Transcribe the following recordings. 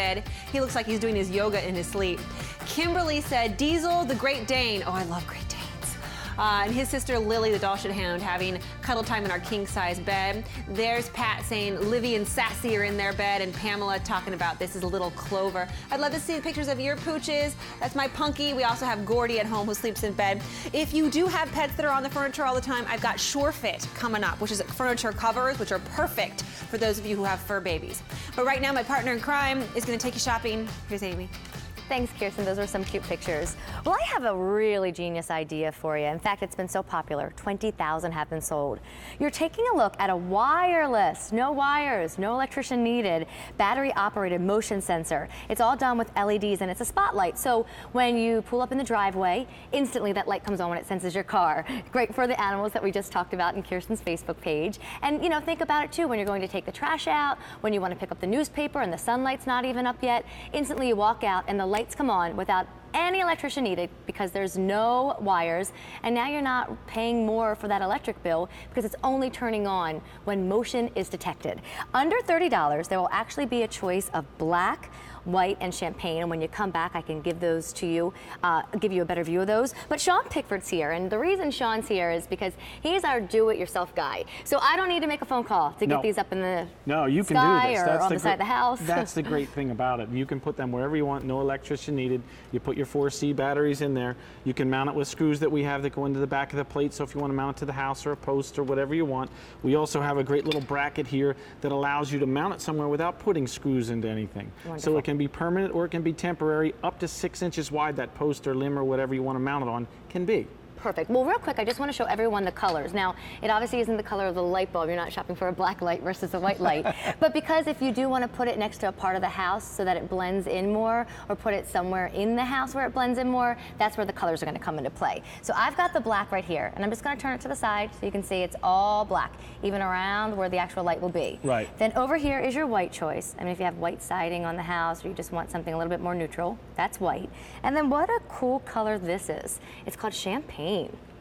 bed. He looks like he's doing his yoga in his sleep. Kimberly said, Diesel, the Great Dane. Oh, I love Great Danes. And his sister Lily, the Dalston Hound, having cuddle time in our king-size bed. There's Pat saying Livy and Sassy are in their bed, and Pamela talking about this is a little Clover. I'd love to see pictures of your pooches. That's my Punky. We also have Gordy at home who sleeps in bed. If you do have pets that are on the furniture all the time, I've got SureFit coming up, which is furniture covers, which are perfect for those of you who have fur babies. But right now, my partner in crime is going to take you shopping. Here's Amy. Thanks, Kirsten. Those were some cute pictures. Well, I have a really genius idea for you. In fact, it's been so popular. 20,000 have been sold. You're taking a look at a wireless, no wires, no electrician needed, battery-operated motion sensor. It's all done with LEDs, and it's a spotlight. So when you pull up in the driveway, instantly that light comes on when it senses your car. Great for the animals that we just talked about in Kirsten's Facebook page. And, you know, think about it, too, when you're going to take the trash out, when you want to pick up the newspaper and the sunlight's not even up yet. Instantly you walk out and the lights come on without any electrician needed because there's no wires, and now you're not paying more for that electric bill because it's only turning on when motion is detected. Under $30, there will actually be a choice of black, white, and champagne, and when you come back I can give those to you, give you a better view of those. But Sean Pickford's here, and the reason Sean's here is because he's our do-it-yourself guy. So I don't need to make a phone call to get these up in the you can sky do this. or That's on the side of the house. That's the great thing about it. You can put them wherever you want, no electrician needed. You put your 4C batteries in there. You can mount it with screws that we have that go into the back of the plate, so if you want to mount it to the house or a post or whatever you want. We also have a great little bracket here that allows you to mount it somewhere without putting screws into anything. Wonderful. So it can be permanent or it can be temporary, up to 6 inches wide. That post or limb or whatever you want to mount it on can be. Perfect. Well, real quick, I just want to show everyone the colors. Now, it obviously isn't the color of the light bulb. You're not shopping for a black light versus a white light. But because if you do want to put it next to a part of the house so that it blends in more, or put it somewhere in the house where it blends in more, that's where the colors are going to come into play. So I've got the black right here, and I'm just going to turn it to the side so you can see it's all black, even around where the actual light will be. Right. Then over here is your white choice. I mean, if you have white siding on the house or you just want something a little bit more neutral, that's white. And then what a cool color this is. It's called champagne.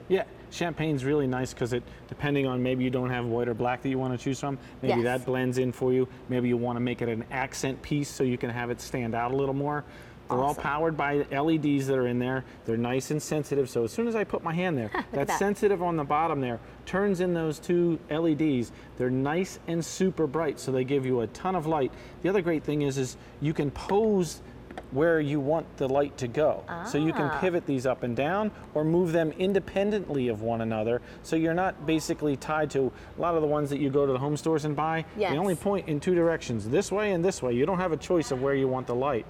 Yeah, champagne's really nice because it, depending on maybe you don't have white or black that you want to choose from, maybe that blends in for you. Maybe you want to make it an accent piece so you can have it stand out a little more. They're all powered by LEDs that are in there. They're nice and sensitive, so as soon as I put my hand there, that sensitive on the bottom there turns in those two LEDs. They're nice and super bright, so they give you a ton of light. The other great thing is you can pose where you want the light to go. So you can pivot these up and down or move them independently of one another, so you're not basically tied to a lot of the ones that you go to the home stores and buy. They only point in two directions, this way and this way. You don't have a choice of where you want the light.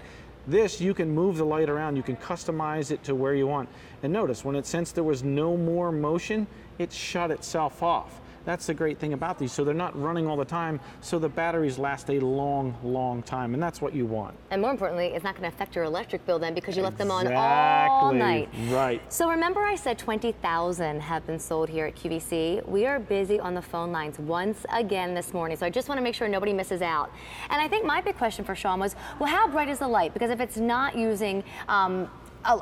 This, you can move the light around, you can customize it to where you want. And notice, when it sensed there was no more motion, it shut itself off. That's the great thing about these. So they're not running all the time, so the batteries last a long, long time, and that's what you want. And more importantly, it's not going to affect your electric bill then because you left them on all night. Right. So remember I said 20,000 have been sold here at QVC? We are busy on the phone lines once again this morning, so I just want to make sure nobody misses out. And I think my big question for Sean was, well, how bright is the light? Because if it's not using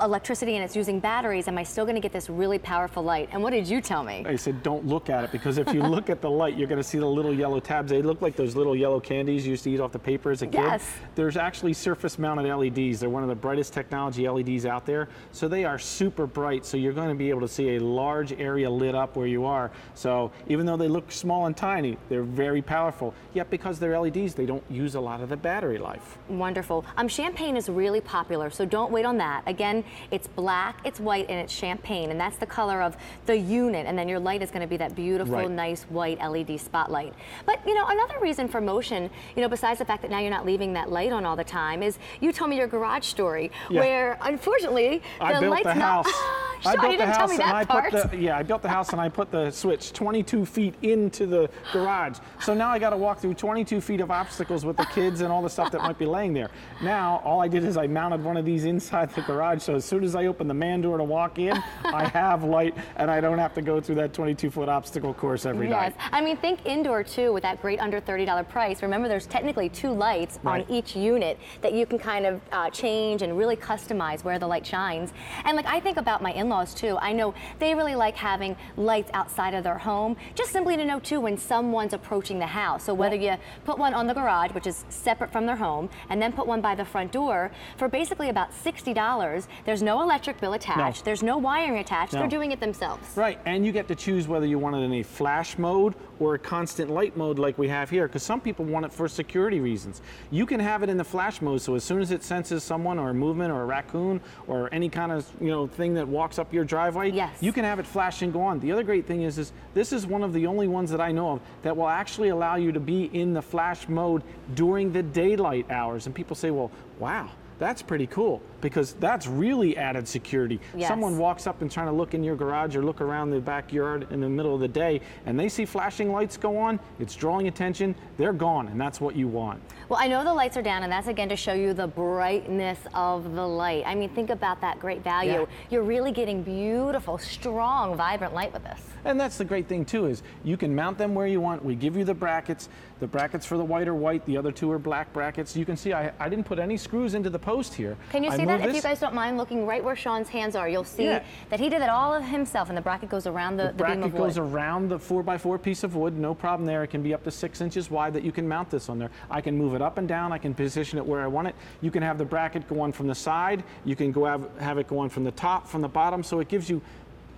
electricity and it's using batteries, am I still going to get this really powerful light? And what did you tell me? I said don't look at it, because if you look at the light, you're going to see the little yellow tabs. They look like those little yellow candies you used to eat off the paper as a kid. There's actually surface mounted LEDs. They're one of the brightest technology LEDs out there. So they are super bright, so you're going to be able to see a large area lit up where you are. So even though they look small and tiny, they're very powerful. Yet because they're LEDs, they don't use a lot of the battery life. Wonderful. Champagne is really popular, so don't wait on that. Again, it's black, it's white, and it's champagne, and that's the color of the unit, and then your light is going to be that beautiful, nice white LED spotlight. But, you know, another reason for motion, you know, besides the fact that now you're not leaving that light on all the time, is you told me your garage story, where, unfortunately, the light's not... I built you didn't tell me that part. I built the house and I put the switch 22 feet into the garage. So now I got to walk through 22 feet of obstacles with the kids and all the stuff that might be laying there. Now, all I did is I mounted one of these inside the garage, so as soon as I open the man door to walk in, I have light and I don't have to go through that 22-foot obstacle course every night. I mean, think indoor too with that great under $30 price. Remember, there's technically 2 lights on each unit that you can kind of change and really customize where the light shines. And like I think about my in in-laws too. I know they really like having lights outside of their home, just simply to know too when someone's approaching the house. So whether you put one on the garage, which is separate from their home, and then put one by the front door for basically about $60, there's no electric bill attached, there's no wiring attached, they're doing it themselves. Right, and you get to choose whether you want it in a flash mode or a constant light mode like we have here, because some people want it for security reasons. You can have it in the flash mode, so as soon as it senses someone or a movement or a raccoon or any kind of thing that walks up your driveway, you can have it flash and go on. The other great thing is this is one of the only ones that I know of that will actually allow you to be in the flash mode during the daylight hours. And people say, well, wow, that's pretty cool, because that's really added security. Someone walks up and trying to look in your garage or look around the backyard in the middle of the day, and they see flashing lights go on, it's drawing attention, they're gone, and that's what you want. Well, I know the lights are down, and that's again to show you the brightness of the light. I mean, think about that great value. You're really getting beautiful, strong, vibrant light with this. And that's the great thing too, is you can mount them where you want. We give you the brackets. The brackets for the white are white, the other two are black brackets. You can see I didn't put any screws into the post here. Can you see that? If you guys don't mind looking right where Sean's hands are, you'll see that he did it all of himself, and the bracket goes around the beam of wood. The bracket goes around the 4x4 piece of wood, no problem there. It can be up to 6 inches wide that you can mount this on there. I can move it up and down, I can position it where I want it. You can have the bracket go on from the side, you can go have it go on from the top, from the bottom, so it gives you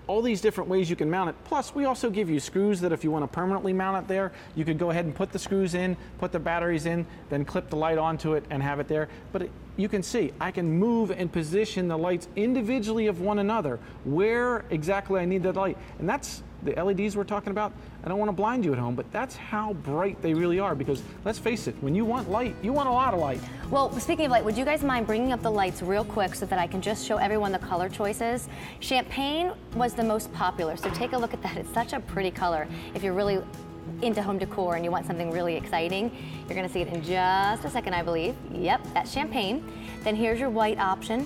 all these different ways you can mount it. Plus, we also give you screws that if you want to permanently mount it there, you could go ahead and put the screws in, put the batteries in, then clip the light onto it and have it there. But you can see, I can move and position the lights individually of one another, where exactly I need that light. And that's the LEDs we're talking about. I don't want to blind you at home, but that's how bright they really are, because let's face it, when you want light, you want a lot of light. Well, speaking of light, would you guys mind bringing up the lights real quick so that I can just show everyone the color choices? Champagne was the most popular, so take a look at that. It's such a pretty color. If you're really into home decor and you want something really exciting, you're gonna see it in just a second, I believe. Yep, that's champagne. Then here's your white option.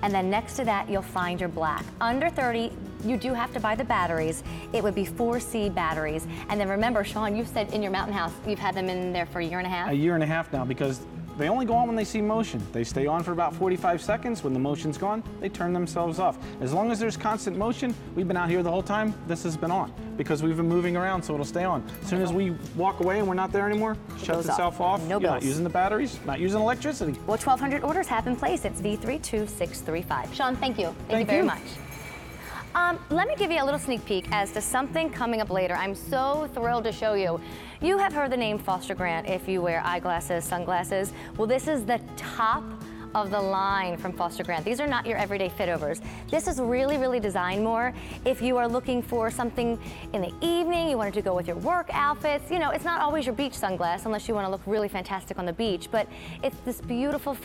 And then next to that, you'll find your black. Under 30, you do have to buy the batteries. It would be 4C batteries. And then remember, Sean, you said in your mountain house, you've had them in there for a year and a half? A year and a half now, because they only go on when they see motion. They stay on for about 45 seconds. When the motion's gone, they turn themselves off. As long as there's constant motion, we've been out here the whole time, this has been on, because we've been moving around, so it'll stay on. As soon as we walk away and we're not there anymore, it shuts itself off. No You're bills. not using the batteries, not using electricity. Well, 1,200 orders have in place. It's V32635. Sean, thank you. Thank you very much. Let me give you a little sneak peek as to something coming up later. I'm so thrilled to show you. You have heard the name Foster Grant if you wear eyeglasses, sunglasses. Well, this is the top of the line from Foster Grant. These are not your everyday fit-overs. This is really, really designed more if you are looking for something in the evening, you wanted to go with your work outfits. You know, it's not always your beach sunglass unless you want to look really fantastic on the beach, but it's this beautiful fit.